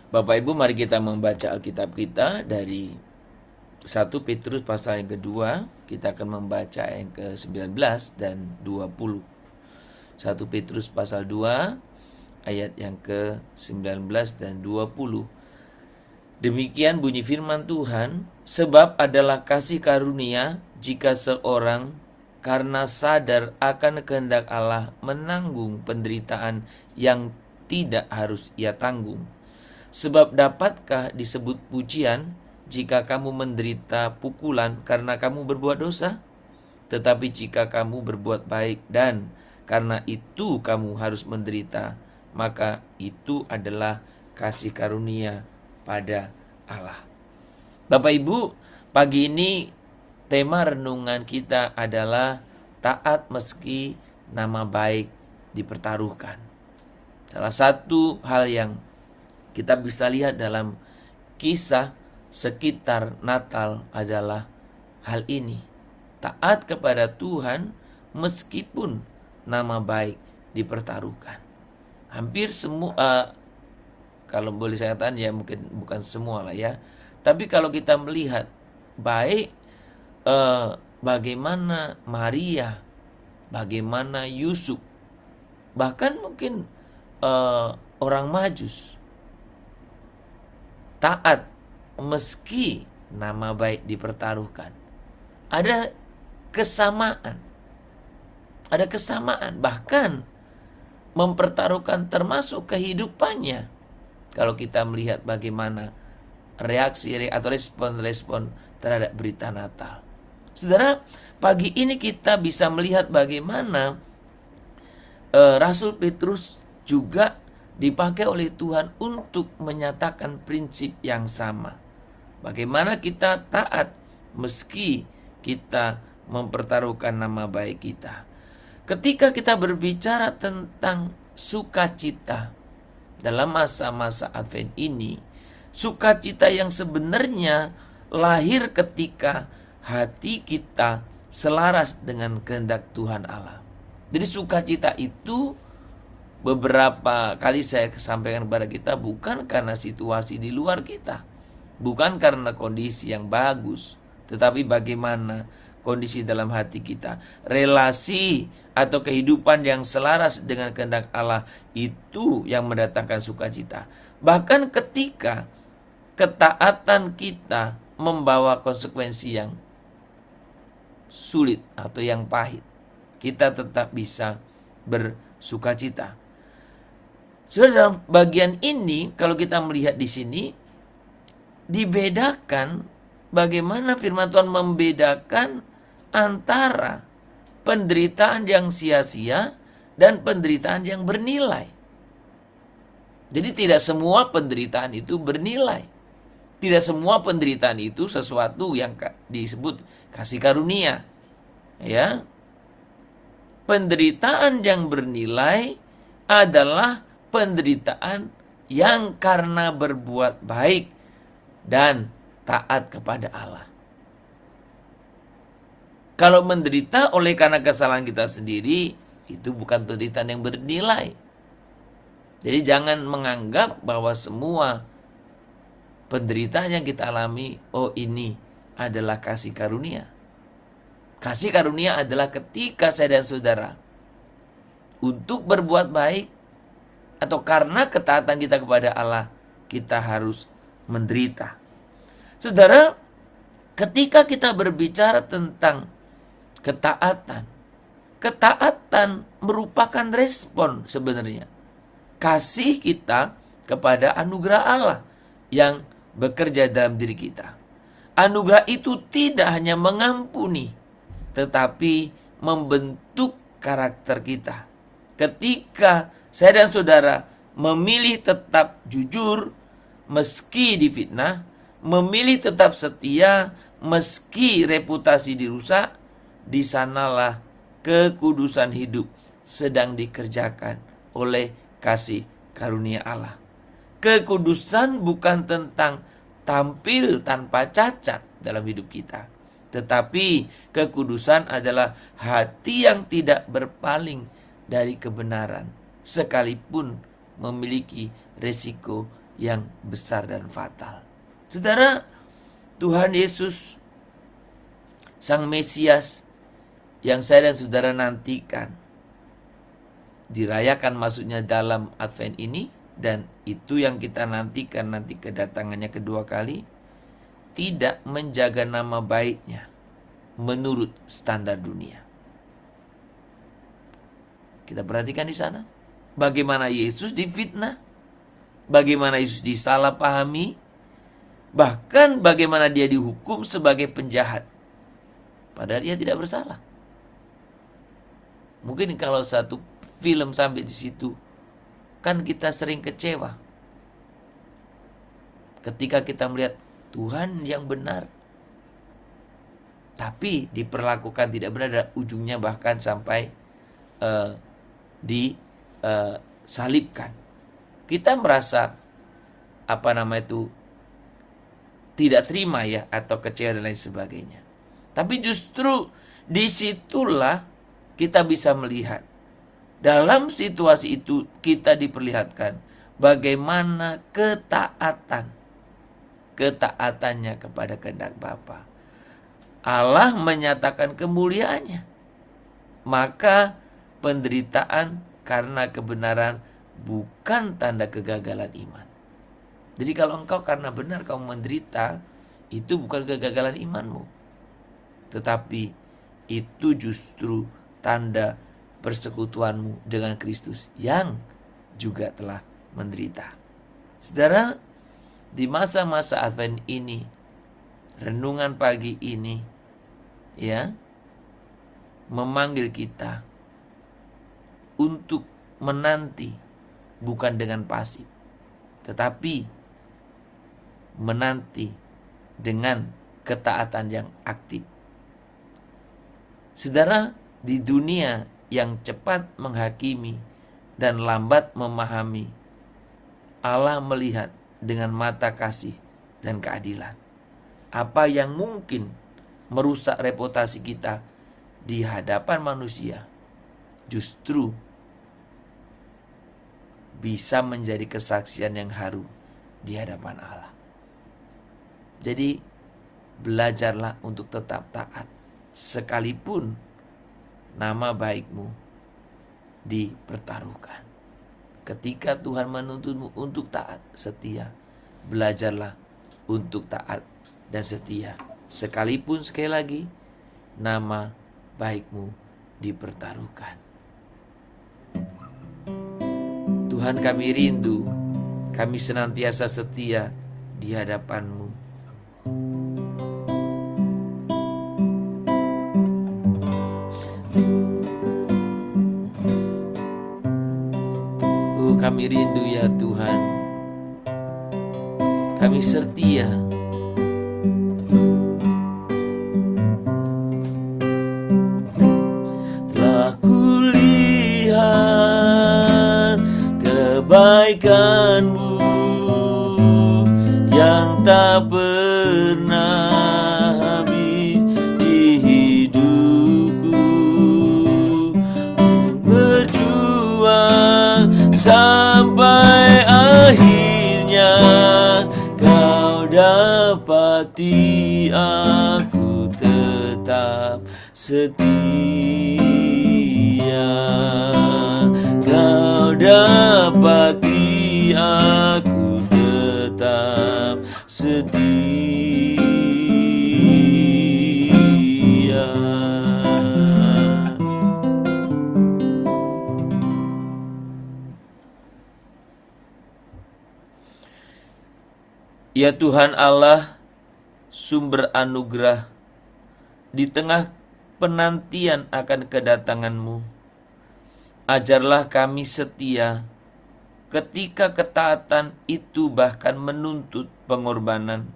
Bapak Ibu, mari kita membaca Alkitab kita dari 1 Petrus pasal yang kedua. Kita akan membaca yang ke-19 dan 20. 1 Petrus pasal 2 ayat yang ke-19 dan 20. Demikian bunyi firman Tuhan, sebab adalah kasih karunia jika seorang karena sadar akan kehendak Allah menanggung penderitaan yang tidak harus ia tanggung. Sebab dapatkah disebut pujian jika kamu menderita pukulan karena kamu berbuat dosa? Tetapi jika kamu berbuat baik dan karena itu kamu harus menderita, maka itu adalah kasih karunia pada Allah. Bapak Ibu, pagi ini tema renungan kita adalah taat meski nama baik dipertaruhkan. Salah satu hal yang kita bisa lihat dalam kisah sekitar Natal adalah hal ini. Taat kepada Tuhan meskipun nama baik dipertaruhkan. Hampir semua, kalau boleh saya katakan ya mungkin bukan semua lah ya. Tapi kalau kita melihat baik bagaimana Maria, bagaimana Yusuf, bahkan mungkin orang Majus taat meski nama baik dipertaruhkan. Ada kesamaan. Ada kesamaan, bahkan mempertaruhkan termasuk kehidupannya. Kalau kita melihat bagaimana reaksi atau respon-respon terhadap berita Natal. Saudara, pagi ini kita bisa melihat bagaimana Rasul Petrus juga dipakai oleh Tuhan untuk menyatakan prinsip yang sama. Bagaimana kita taat meski kita mempertaruhkan nama baik kita. Ketika kita berbicara tentang sukacita dalam masa-masa Advent ini, sukacita yang sebenarnya lahir ketika hati kita selaras dengan kehendak Tuhan Allah. Jadi sukacita itu beberapa kali saya sampaikan kepada kita bukan karena situasi di luar kita, bukan karena kondisi yang bagus, tetapi bagaimana kondisi dalam hati kita, relasi atau kehidupan yang selaras dengan kehendak Allah, itu yang mendatangkan sukacita. Bahkan ketika ketaatan kita membawa konsekuensi yang sulit atau yang pahit, kita tetap bisa bersukacita. Sudah dalam bagian ini, kalau kita melihat di sini, dibedakan bagaimana firman Tuhan membedakan antara penderitaan yang sia-sia dan penderitaan yang bernilai. Jadi tidak semua penderitaan itu bernilai. Tidak semua penderitaan itu sesuatu yang disebut kasih karunia. Ya. Penderitaan yang bernilai adalah penderitaan yang karena berbuat baik dan taat kepada Allah. Kalau menderita oleh karena kesalahan kita sendiri, itu bukan penderitaan yang bernilai. Jadi jangan menganggap bahwa semua penderitaan yang kita alami, oh ini adalah kasih karunia. Kasih karunia adalah ketika saya dan saudara untuk berbuat baik, atau karena ketaatan kita kepada Allah, kita harus menderita. Saudara, ketika kita berbicara tentang ketaatan, ketaatan merupakan respon sebenarnya kasih kita kepada anugerah Allah yang bekerja dalam diri kita. Anugerah itu tidak hanya mengampuni, tetapi membentuk karakter kita. Ketika saya dan saudara memilih tetap jujur meski difitnah, memilih tetap setia meski reputasi dirusak, di sanalah kekudusan hidup sedang dikerjakan oleh kasih karunia Allah. Kekudusan bukan tentang tampil tanpa cacat dalam hidup kita, tetapi kekudusan adalah hati yang tidak berpaling dari kebenaran, sekalipun memiliki resiko yang besar dan fatal. Saudara, Tuhan Yesus, Sang Mesias yang saya dan saudara nantikan, dirayakan masuknya dalam Advent ini, dan itu yang kita nantikan nanti kedatangannya kedua kali, tidak menjaga nama baiknya menurut standar dunia. Kita perhatikan di sana bagaimana Yesus difitnah, bagaimana Yesus disalahpahami, bahkan bagaimana dia dihukum sebagai penjahat, padahal dia tidak bersalah. Mungkin kalau satu film sampai di situ, kan kita sering kecewa ketika kita melihat Tuhan yang benar, tapi diperlakukan tidak benar, dan ujungnya bahkan sampai disalibkan. Kita merasa tidak terima ya, atau kecewa dan lain sebagainya. Tapi justru disitulah kita bisa melihat, dalam situasi itu kita diperlihatkan bagaimana ketaatannya kepada kehendak Bapa. Allah menyatakan kemuliaannya, maka penderitaan karena kebenaran bukan tanda kegagalan iman. Jadi kalau engkau karena benar kamu menderita, itu bukan kegagalan imanmu, tetapi itu justru tanda persekutuanmu dengan Kristus yang juga telah menderita. Saudara, di masa-masa Advent ini, renungan pagi ini ya memanggil kita untuk menanti, bukan dengan pasif, tetapi menanti dengan ketaatan yang aktif. Saudara, di dunia yang cepat menghakimi dan lambat memahami, Allah melihat dengan mata kasih dan keadilan. Apa yang mungkin merusak reputasi kita di hadapan manusia, justru bisa menjadi kesaksian yang harum di hadapan Allah. Jadi belajarlah untuk tetap taat, sekalipun nama baikmu dipertaruhkan. Ketika Tuhan menuntutmu untuk taat, setia, belajarlah untuk taat dan setia, sekalipun sekali lagi nama baikmu dipertaruhkan. Tuhan, kami rindu, kami senantiasa setia di hadapan-Mu. Kami rindu ya Tuhan, kami setia. Telah kulihat kebaikan-Mu yang tak pernah habis di hidupku, berjuang sampai akhirnya Kau dapati aku tetap setia. Kau dapati aku tetap setia. Ya Tuhan Allah, sumber anugerah, di tengah penantian akan kedatangan-Mu, ajarlah kami setia ketika ketaatan itu bahkan menuntut pengorbanan.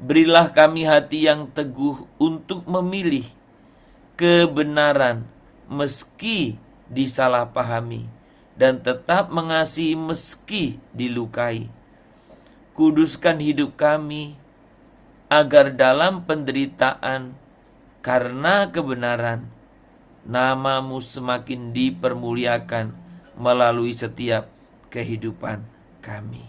Berilah kami hati yang teguh untuk memilih kebenaran meski disalahpahami, dan tetap mengasihi meski dilukai. Kuduskan hidup kami agar dalam penderitaan karena kebenaran, nama-Mu semakin dipermuliakan melalui setiap kehidupan kami.